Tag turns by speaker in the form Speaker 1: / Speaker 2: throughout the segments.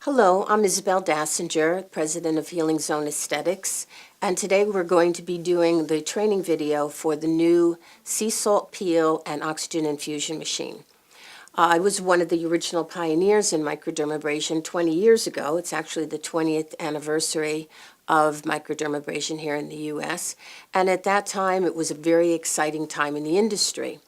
Speaker 1: Hello, I'm Isabel Dassinger, President of Healing Zone Aesthetics, and today we're going to be doing the training video for the new sea salt peel and oxygen infusion machine. I was one of the original pioneers in microdermabrasion 20 years ago. It's actually the 20th anniversary of microdermabrasion here in the U.S., and at that time it was a very exciting time in the industry.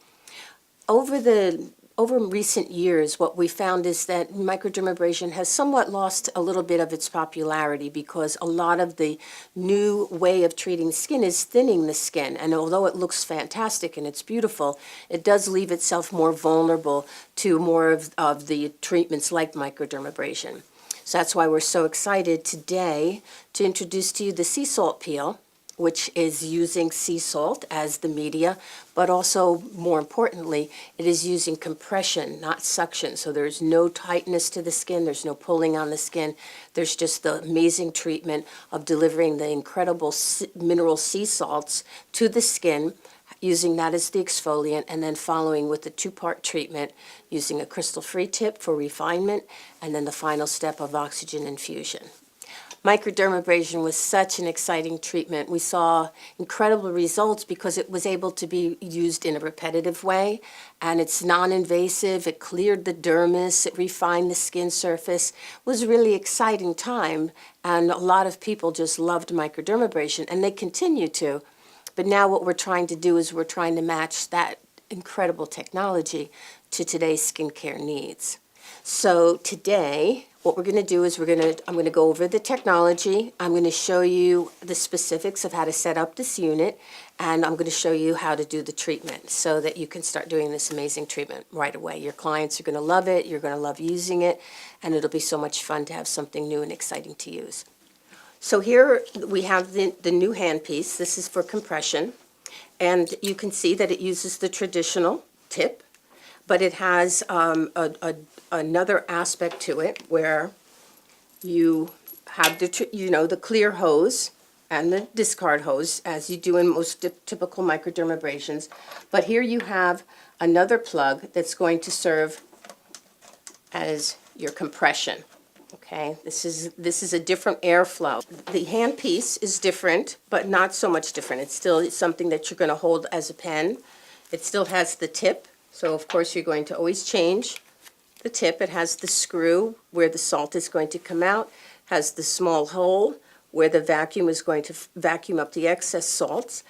Speaker 1: Over recent years, what we found is that microdermabrasion has somewhat lost a little bit of its popularity because a lot of the new way of treating skin is thinning the skin. And although it looks fantastic and it's beautiful, it does leave itself more vulnerable to more of the treatments like microdermabrasion. So that's why we're so excited today to introduce to you the sea salt peel, which is using sea salt as the media, but also, more importantly, it is using compression, not suction. So there's no tightness to the skin, there's no pulling on the skin. There's just the amazing treatment of delivering the incredible mineral sea salts to the skin, using that as the exfoliant, and then following with the two-part treatment using a crystal-free tip for refinement, and then the final step of oxygen infusion. Microdermabrasion was such an exciting treatment. We saw incredible results because it was able to be used in a repetitive way, and it's non-invasive. It cleared the dermis, it refined the skin surface. It was a really exciting time, and a lot of people just loved microdermabrasion, and they continue to. But now what we're trying to do is we're trying to match that incredible technology to today's skincare needs. So today, what we're going to do is I'm going to go over the technology. I'm going to show you the specifics of how to set up this unit, and I'm going to show you how to do the treatment so that you can start doing this amazing treatment right away. Your clients are going to love it, you're going to love using it, and it'll be so much fun to have something new and exciting to use. So here we have the new handpiece. This is for compression, and you can see that it uses the traditional tip, but it has another aspect to it where you have the clear hose and the discard hose, as you do in most typical microdermabrasions. But here you have another plug that's going to serve as your compression. Okay, this is a different airflow. The handpiece is different, but not so much different. It's still something that you're going to hold as a pen. It still has the tip, so of course you're going to always change the tip. It has the screw where the salt is going to come out, has the small hole where the vacuum is going to vacuum up the excess salts.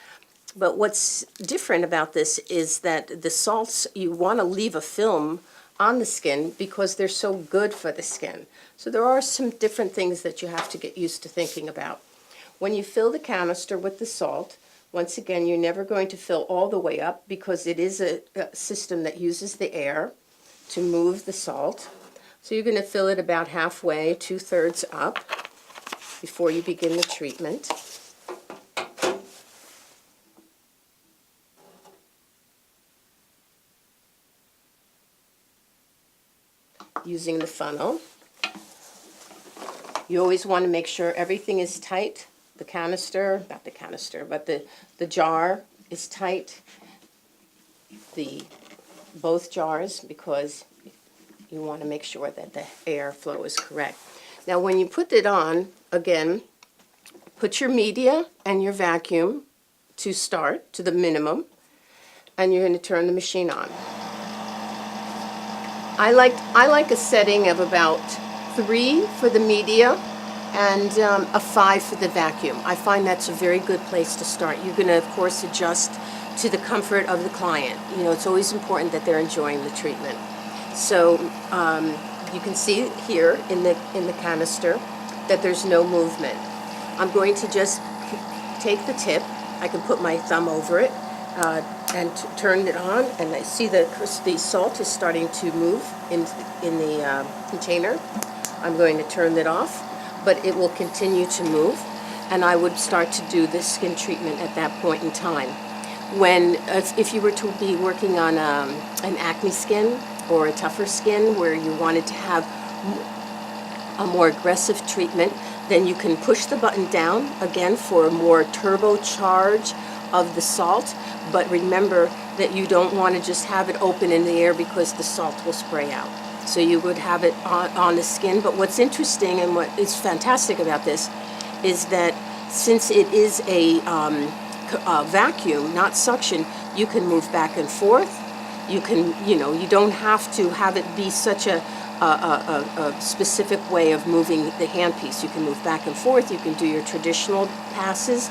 Speaker 1: But what's different about this is that the salts, you want to leave a film on the skin because they're so good for the skin. So there are some different things that you have to get used to thinking about. When you fill the canister with the salt, once again, you're never going to fill all the way up because it is a system that uses the air to move the salt. So you're going to fill it about halfway, 2/3 up, before you begin the treatment. Using the funnel. You always want to make sure everything is tight. The canister, not the canister, but the jar is tight. Both jars, because you want to make sure that the airflow is correct. Now when you put it on, again, put your media and your vacuum to start to the minimum, and you're going to turn the machine on. I like a setting of about 3 for the media and a 5 for the vacuum. I find that's a very good place to start. You're going to, of course, adjust to the comfort of the client. You know, it's always important that they're enjoying the treatment. So you can see here in the canister that there's no movement. I'm going to just take the tip. I can put my thumb over it and turn it on, and I see the salt is starting to move in the container. I'm going to turn it off, but it will continue to move, and I would start to do the skin treatment at that point in time. If you were to be working on an acne skin or a tougher skin where you wanted to have a more aggressive treatment, then you can push the button down again for a more turbocharge of the salt. But remember that you don't want to just have it open in the air because the salt will spray out. So you would have it on the skin. But what's interesting and what is fantastic about this is that since it is a vacuum, not suction, you can move back and forth. You can, you don't have to have it be such a specific way of moving the handpiece. You can move back and forth. You can do your traditional passes.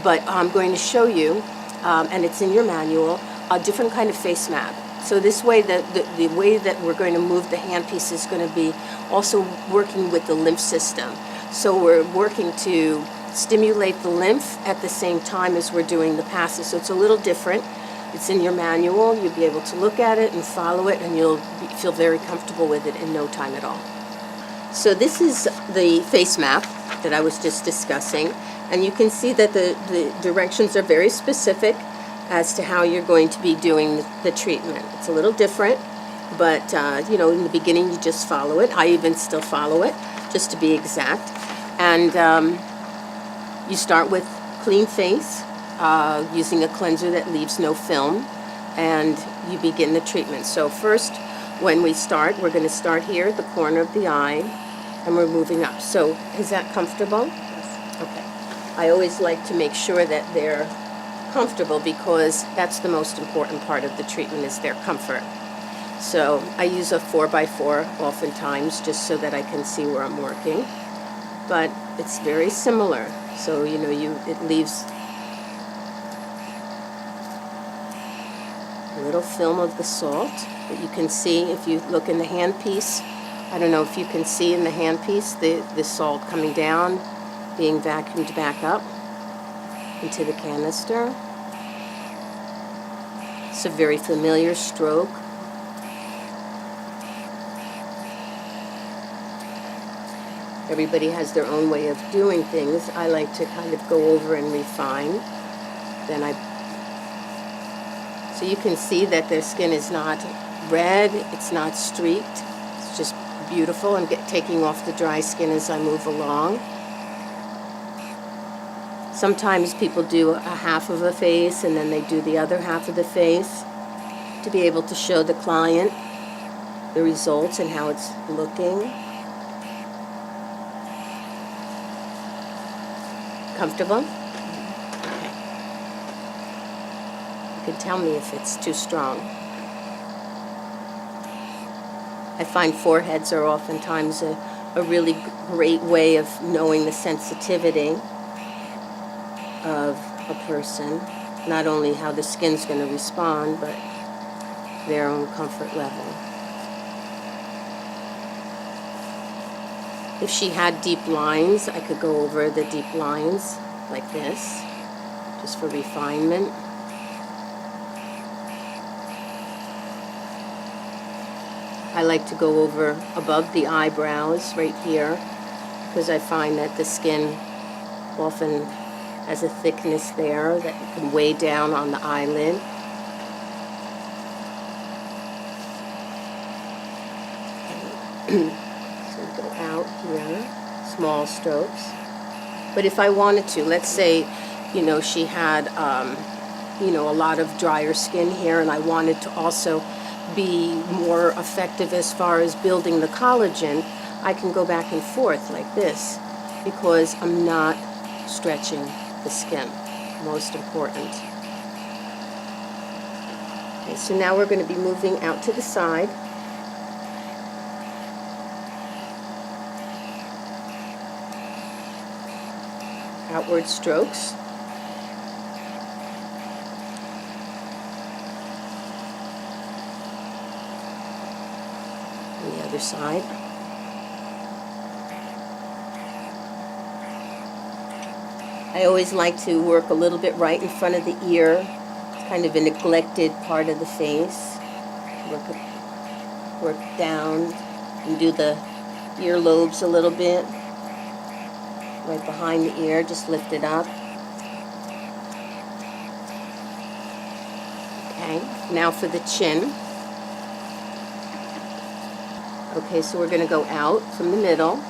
Speaker 1: But I'm going to show you, and it's in your manual, a different kind of face map. So this way, the way that we're going to move the handpiece is going to be also working with the lymph system. So we're working to stimulate the lymph at the same time as we're doing the passes. So it's a little different. It's in your manual. You'll be able to look at it and follow it, and you'll feel very comfortable with it in no time at all. So this is the face map that I was just discussing, and you can see that the directions are very specific as to how you're going to be doing the treatment. It's a little different, but in the beginning you just follow it. I even still follow it, just to be exact. And you start with clean face, using a cleanser that leaves no film, and you begin the treatment. So first, when we start, we're going to start here at the corner of the eye, and we're moving up. So is that comfortable? Yes. Okay. I always like to make sure that they're comfortable, because that's the most important part of the treatment, is their comfort. So I use a 4x4 oftentimes, just so that I can see where I'm working. But it's very similar. So it leaves a little film of the salt that you can see if you look in the handpiece. I don't know if you can see in the handpiece the salt coming down, being vacuumed back up into the canister. It's a very familiar stroke. Everybody has their own way of doing things. I like to kind of go over and refine. So you can see that their skin is not red, it's not streaked, it's just beautiful. I'm taking off the dry skin as I move along. Sometimes people do a half of a face and then they do the other half of the face to be able to show the client the results and how it's looking. Comfortable? Okay. You can tell me if it's too strong. I find foreheads are oftentimes a really great way of knowing the sensitivity of a person, not only how the skin's going to respond, but their own comfort level. If she had deep lines, I could go over the deep lines like this, just for refinement. I like to go over above the eyebrows right here, because I find that the skin often has a thickness there that can weigh down on the eyelid. So go out here, small strokes. But if I wanted to, let's say, she had, a lot of drier skin here, and I wanted to also be more effective as far as building the collagen, I can go back and forth like this, because I'm not stretching the skin. Most important. Okay, so now we're going to be moving out to the side. Outward strokes. On the other side. I always like to work a little bit right in front of the ear. It's kind of a neglected part of the face. Work down and do the earlobes a little bit. Right behind the ear, just lift it up. Okay, now for the chin. Okay, so we're going to go out from the middle.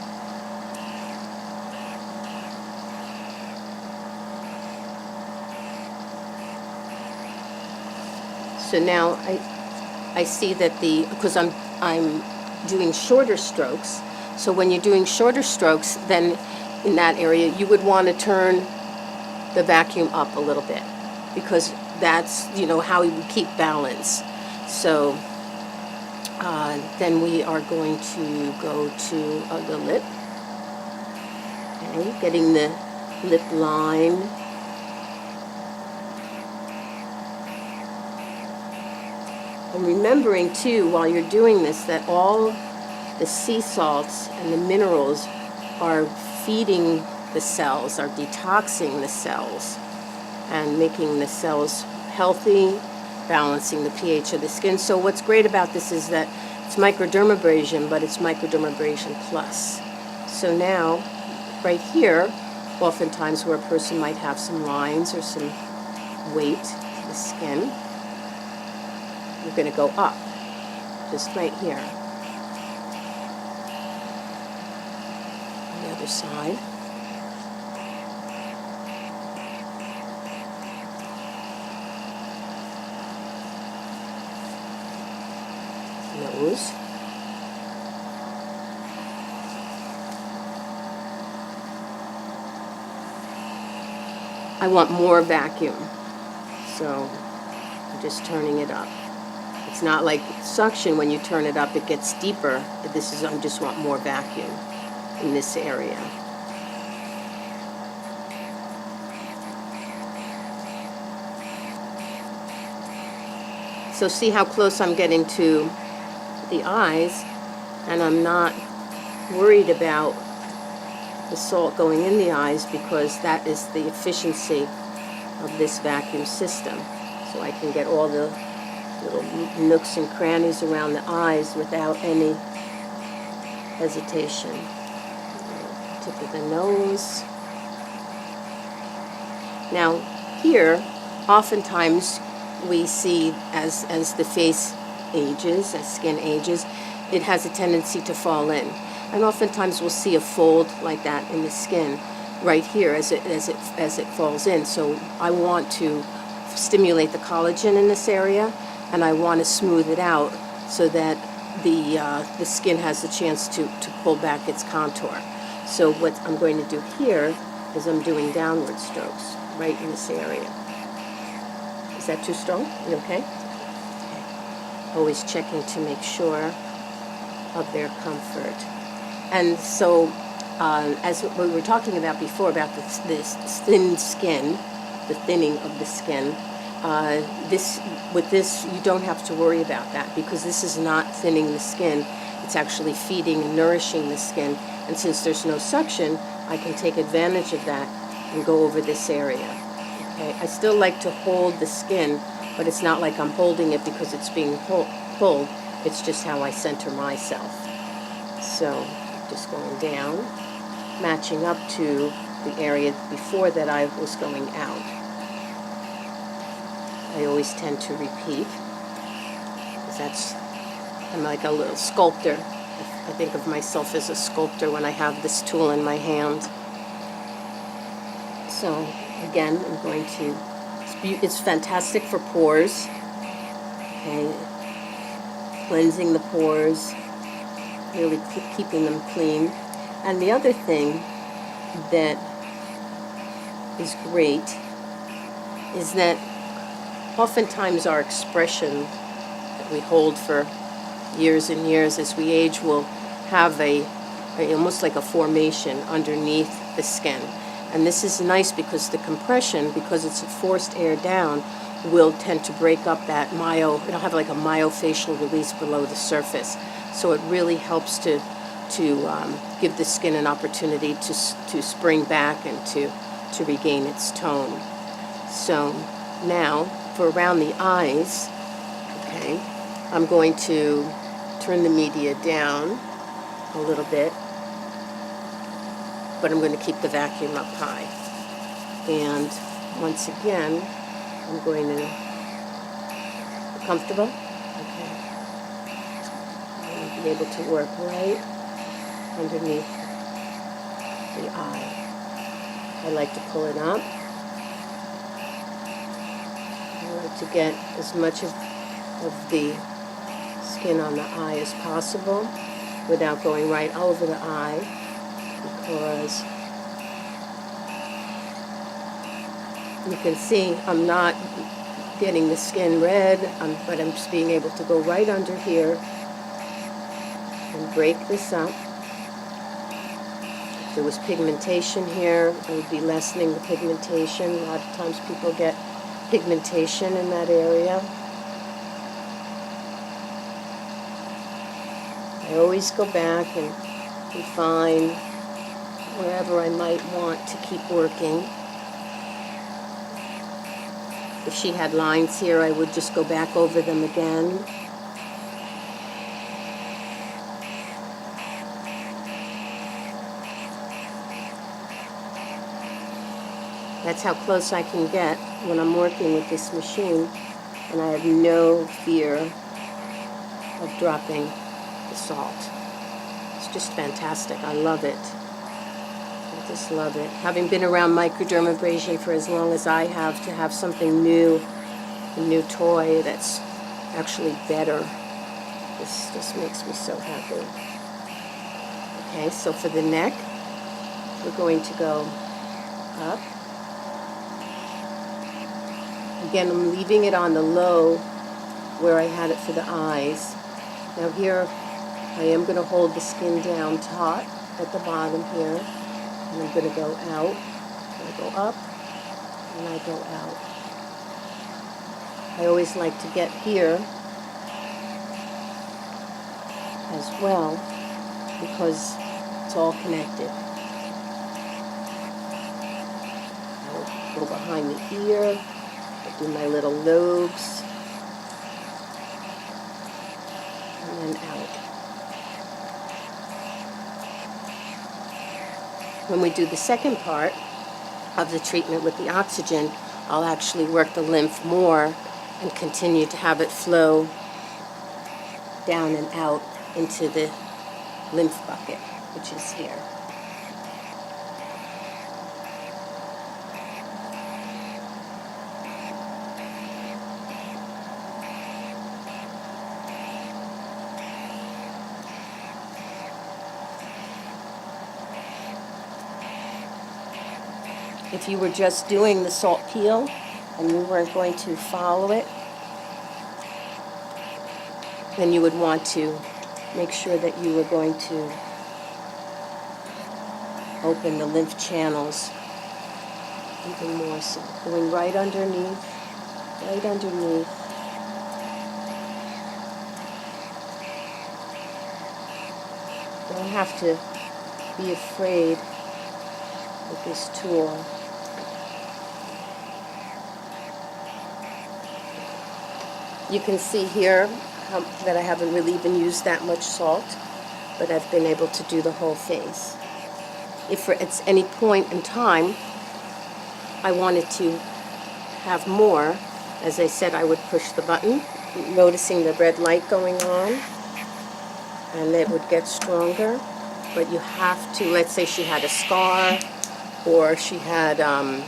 Speaker 1: So now I see that because I'm doing shorter strokes. So when you're doing shorter strokes, then in that area, you would want to turn the vacuum up a little bit, because that's, how you keep balance. So then we are going to go to the lip. Okay, getting the lip line. And remembering too, while you're doing this, that all the sea salts and the minerals are feeding the cells, are detoxing the cells, and making the cells healthy, balancing the pH of the skin. So what's great about this is that it's microdermabrasion, but it's microdermabrasion plus. So now, right here, oftentimes where a person might have some lines or some weight to the skin, you're going to go up, just right here. On the other side. Nose. I want more vacuum, so I'm just turning it up. It's not like suction. When you turn it up, it gets deeper. This is, I just want more vacuum in this area. So see how close I'm getting to the eyes, and I'm not worried about the salt going in the eyes, because that is the efficiency of this vacuum system. So I can get all the little nooks and crannies around the eyes without any hesitation. Tip of the nose. Now here, oftentimes we see as the face ages, as skin ages, it has a tendency to fall in. And oftentimes we'll see a fold like that in the skin right here as it falls in. So I want to stimulate the collagen in this area, and I want to smooth it out so that the skin has a chance to pull back its contour. So what I'm going to do here is I'm doing downward strokes right in this area. Is that too strong? You okay? Always checking to make sure of their comfort. And so, as we were talking about before, about this thin skin, the thinning of the skin, with this, you don't have to worry about that, because this is not thinning the skin. It's actually feeding and nourishing the skin. And since there's no suction, I can take advantage of that and go over this area. Okay? I still like to hold the skin, but it's not like I'm holding it because it's being pulled. It's just how I center myself. So just going down, matching up to the area before that I was going out. I always tend to repeat, because I'm like a little sculptor. I think of myself as a sculptor when I have this tool in my hand. So again, I'm going to, it's fantastic for pores, okay, cleansing the pores, really keeping them clean. And the other thing that is great is that oftentimes our expression that we hold for years and years as we age will have a almost like a formation underneath the skin. And this is nice because the compression, because it's forced air down, will tend to break up that it'll have like a myofascial release below the surface. So it really helps to give the skin an opportunity to spring back and to regain its tone. So now, for around the eyes, okay, I'm going to turn the media down a little bit, but I'm going to keep the vacuum up high. And once again, I'm going to be comfortable. Okay. I'm going to be able to work right underneath the eye. I like to pull it up. I like to get as much of the skin on the eye as possible. without going right over the eye, because you can see I'm not getting the skin red, but I'm just being able to go right under here and break this up. If there was pigmentation here, I would be lessening the pigmentation. A lot of times people get pigmentation in that area. I always go back and refine wherever I might want to keep working. If she had lines here, I would just go back over them again. That's how close I can get when I'm working with this machine, and I have no fear of dropping the salt. It's just fantastic. I love it. I just love it. Having been around microdermabrasion for as long as I have, to have something new, a new toy that's actually better, this just makes me so happy. Okay, so for the neck, we're going to go up. Again, I'm leaving it on the low where I had it for the eyes. Now here, I am going to hold the skin down taut at the bottom here, and I'm going to go out. I go up, and I go out. I always like to get here as well, because it's all connected. I'll go behind the ear, I'll do my little lobes, and then out. When we do the second part of the treatment with the oxygen, I'll actually work the lymph more and continue to have it flow down and out into the lymph bucket, which is here. If you were just doing the salt peel and you weren't going to follow it, then you would want to make sure that you were going to open the lymph channels even more so. Going right underneath, right underneath. You don't have to be afraid with this tool. You can see here that I haven't really even used that much salt, but I've been able to do the whole face. If at any point in time I wanted to have more, as I said, I would push the button, noticing the red light going on, and it would get stronger. But you have to, let's say she had a scar, or she had a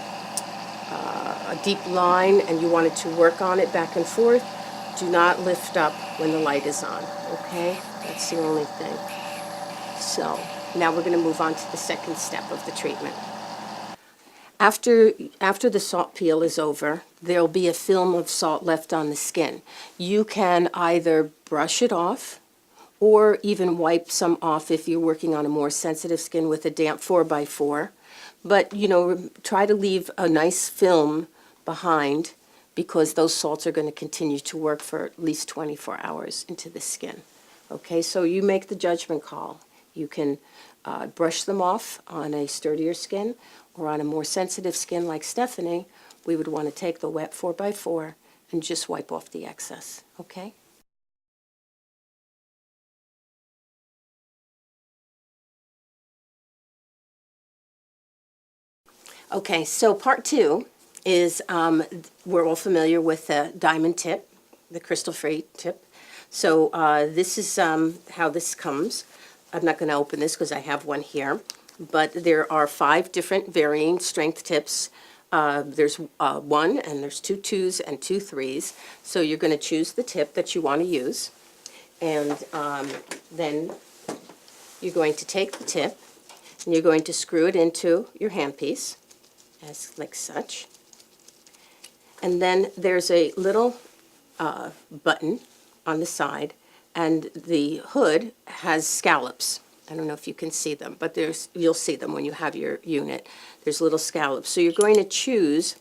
Speaker 1: deep line and you wanted to work on it back and forth, do not lift up when the light is on, okay? That's the only thing. So now we're going to move on to the second step of the treatment. After the salt peel is over, there'll be a film of salt left on the skin. You can either brush it off or even wipe some off if you're working on a more sensitive skin with a damp 4x4. But, you know, try to leave a nice film behind, because those salts are going to continue to work for at least 24 hours into the skin. Okay, so you make the judgment call. You can brush them off on a sturdier skin, or on a more sensitive skin like Stephanie, we would want to take the wet 4x4 and just wipe off the excess, okay? Okay, so part two is we're all familiar with the diamond tip, the crystal-free tip. So this is how this comes. I'm not going to open this because I have one here, but there are 5 different varying strength tips. There's 1, and there's 2 2s and 2 3s. So you're going to choose the tip that you want to use, and then you're going to take the tip and you're going to screw it into your handpiece, as like such. And then there's a little button on the side, and the hood has scallops. I don't know if you can see them, but you'll see them when you have your unit. There's little scallops. So you're going to choose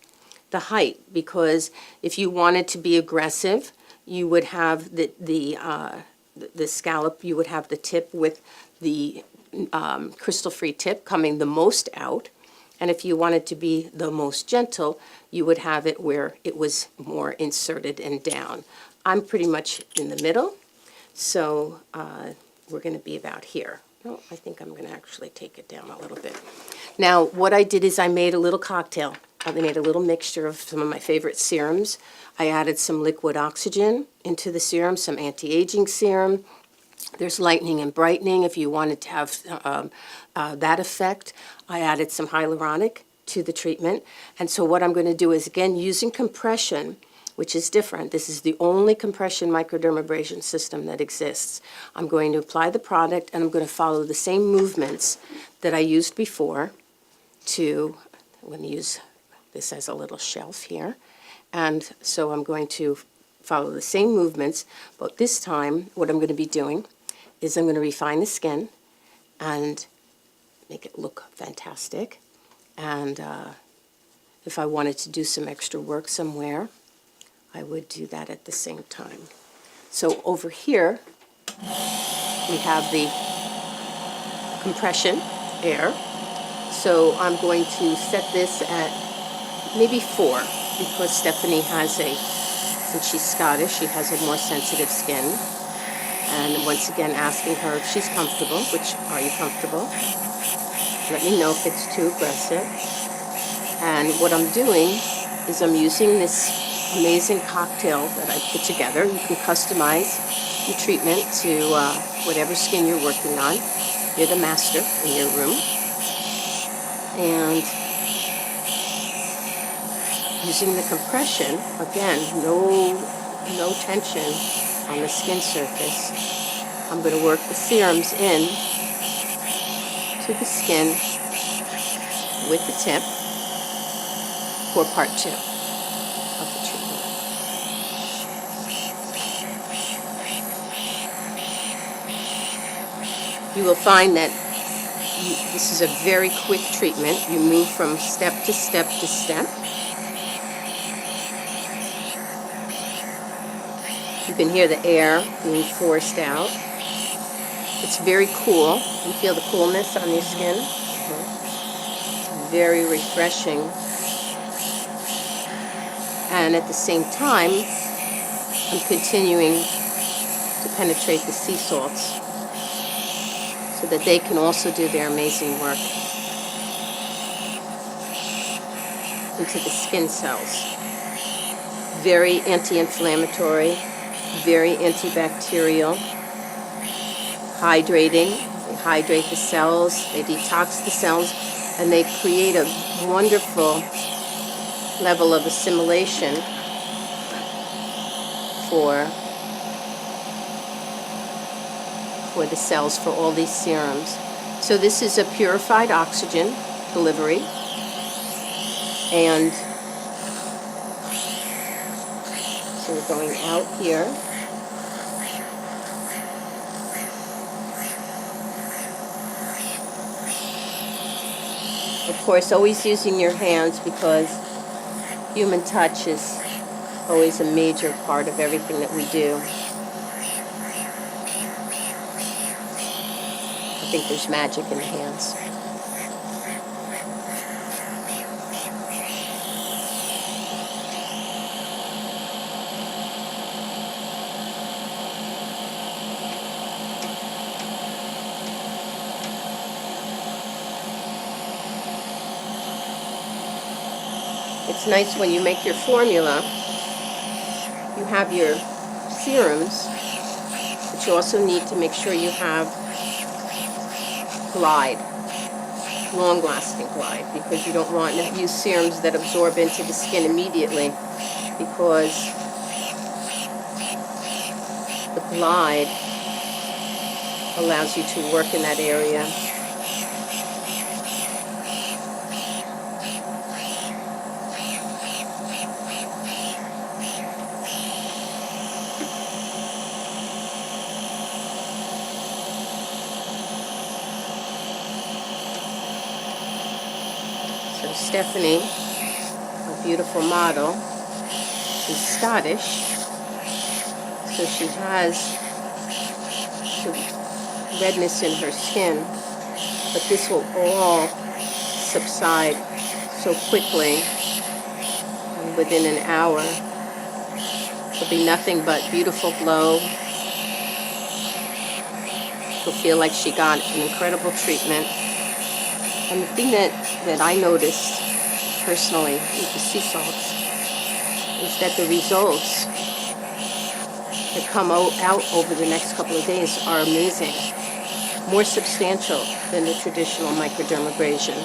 Speaker 1: the height, because if you wanted to be aggressive, you would have the scallop, you would have the tip with the crystal-free tip coming the most out. And if you wanted to be the most gentle, you would have it where it was more inserted and down. I'm pretty much in the middle, so we're going to be about here. Oh, I think I'm going to actually take it down a little bit. Now, what I did is I made a little cocktail. I made a little mixture of some of my favorite serums. I added some liquid oxygen into the serum, some anti-aging serum. There's lightening and brightening if you wanted to have that effect. I added some hyaluronic to the treatment. And so what I'm going to do is, again, using compression, which is different. This is the only compression microdermabrasion system that exists. I'm going to apply the product, and I'm going to follow the same movements that I used before I'm going to use this as a little shelf here. And so I'm going to follow the same movements, but this time what I'm going to be doing is I'm going to refine the skin and make it look fantastic. And if I wanted to do some extra work somewhere, I would do that at the same time. So over here, we have the compression air. So I'm going to set this at maybe 4, because Stephanie has since she's Scottish, she has a more sensitive skin. And once again, asking her if she's comfortable, which, are you comfortable? Let me know if it's too aggressive. And what I'm doing is I'm using this amazing cocktail that I put together. You can customize your treatment to whatever skin you're working on. You're the master in your room. And using the compression, again, no tension on the skin surface. I'm going to work the serums in to the skin with the tip for part 2 of the treatment. You will find that this is a very quick treatment. You move from step to step to step. You can hear the air being forced out. It's very cool. You feel the coolness on your skin. Very refreshing. And at the same time, I'm continuing to penetrate the sea salts so that they can also do their amazing work into the skin cells. Very anti-inflammatory, very antibacterial, hydrating. They hydrate the cells, they detox the cells, and they create a wonderful level of assimilation for the cells, for all these serums. So this is a purified oxygen delivery, and so we're going out here. Of course, always using your hands, because human touch is always a major part of everything that we do. I think there's magic in the hands. It's nice when you make your formula, you have your serums, but you also need to make sure you have glide, long-lasting glide, because you don't want to use serums that absorb into the skin immediately, because the glide allows you to work in that area. So Stephanie, a beautiful model, she's Scottish, so she has the redness in her skin, but this will all subside so quickly, and within an hour there'll be nothing but beautiful glow. She'll feel like she got an incredible treatment. And the thing that I noticed personally with the sea salts is that the results that come out over the next couple of days are amazing, more substantial than the traditional microdermabrasion.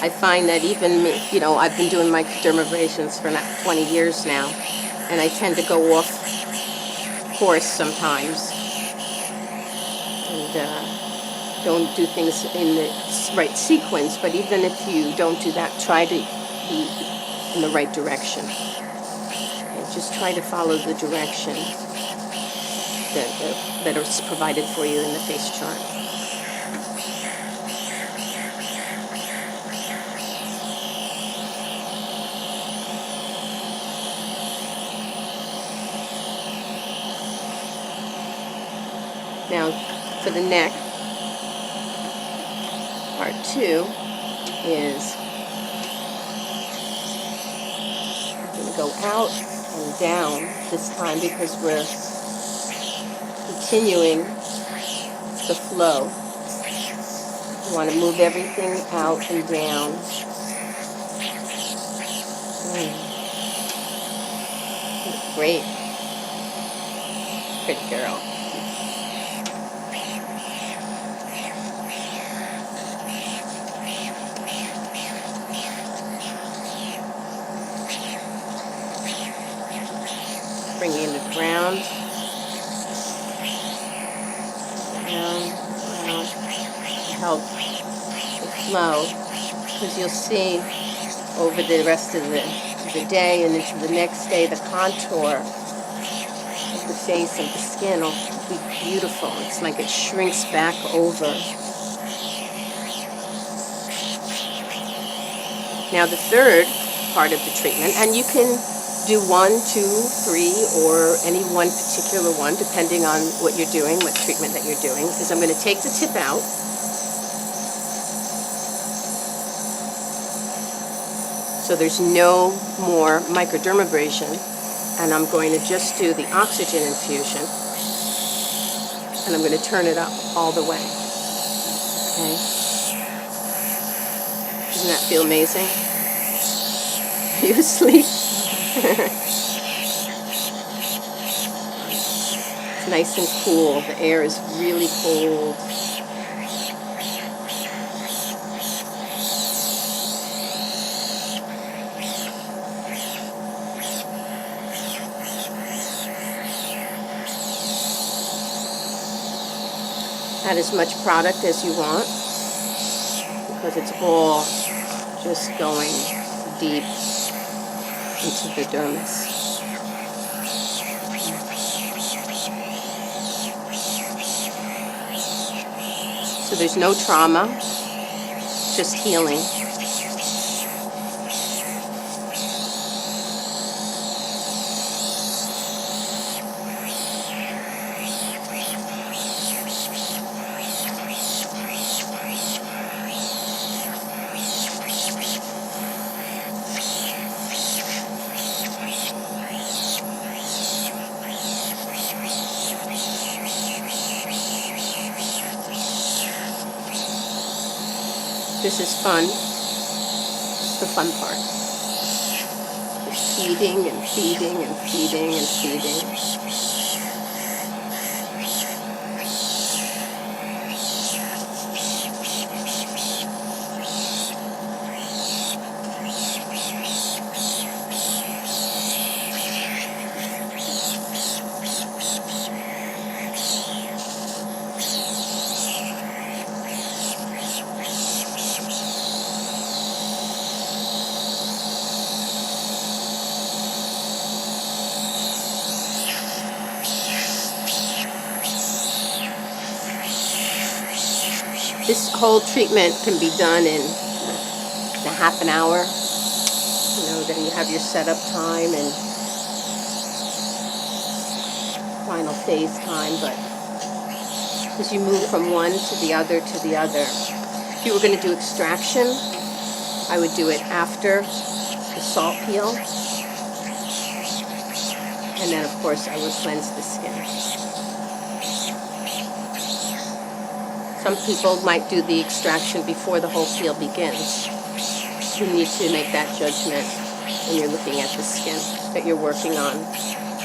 Speaker 1: I find that even me, I've been doing microdermabrasions for 20 years now, and I tend to go off course sometimes and don't do things in the right sequence. But even if you don't do that, try to be in the right direction. And just try to follow the direction that is provided for you in the face chart. Now, for the neck, part 2 is I'm going to go out and down this time because we're continuing the flow. You want to move everything out and down. Great. Good girl. Bringing it around, help the flow, because you'll see over the rest of the day and into the next day, the contour of the face of the skin will be beautiful. It's like it shrinks back over. Now the third part of the treatment, and you can do 1, 2, 3, or any one particular one, depending on what you're doing, what treatment that you're doing, is I'm going to take the tip out. So there's no more microdermabrasion, and I'm going to just do the oxygen infusion, and I'm going to turn it up all the way. Okay? Doesn't that feel amazing? Are you asleep? It's nice and cool. The air is really cold. Add as much product as you want because it's all just going deep into the dermis. So there's no trauma, just healing. This is fun. It's the fun part. Just feeding and feeding and feeding and feeding. This whole treatment can be done in a half an hour. You know, then you have your setup time and final phase time, but as you move from one to the other to the other. If you were going to do extraction, I would do it after the salt peel, and then of course I would cleanse the skin. Some people might do the extraction before the whole peel begins. You need to make that judgment when you're looking at the skin that you're working on,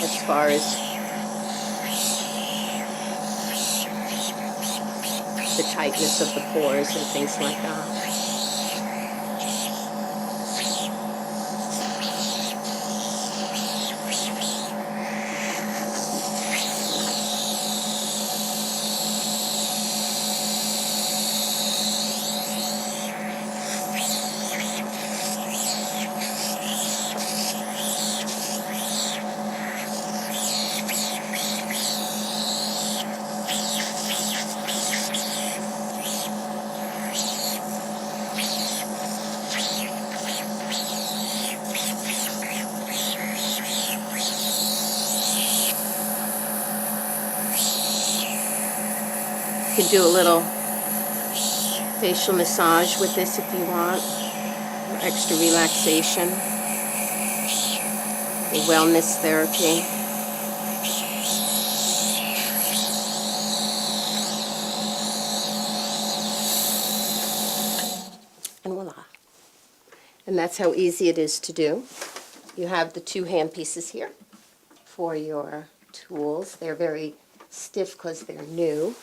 Speaker 1: as far as the tightness of the pores and things like that. You can do a little facial massage with this if you want, or extra relaxation, a wellness therapy. And voila. And that's how easy it is to do. You have the two hand pieces here for your tools. They're very stiff because they're new.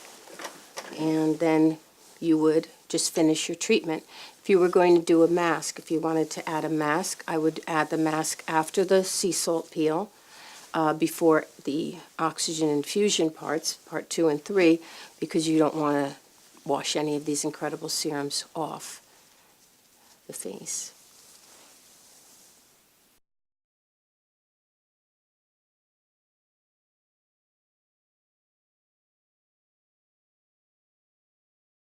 Speaker 1: And then you would just finish your treatment. If you were going to do a mask, if you wanted to add a mask, I would add the mask after the sea salt peel, before the oxygen infusion parts, part 2 and 3, because you don't want to wash any of these incredible serums off the face.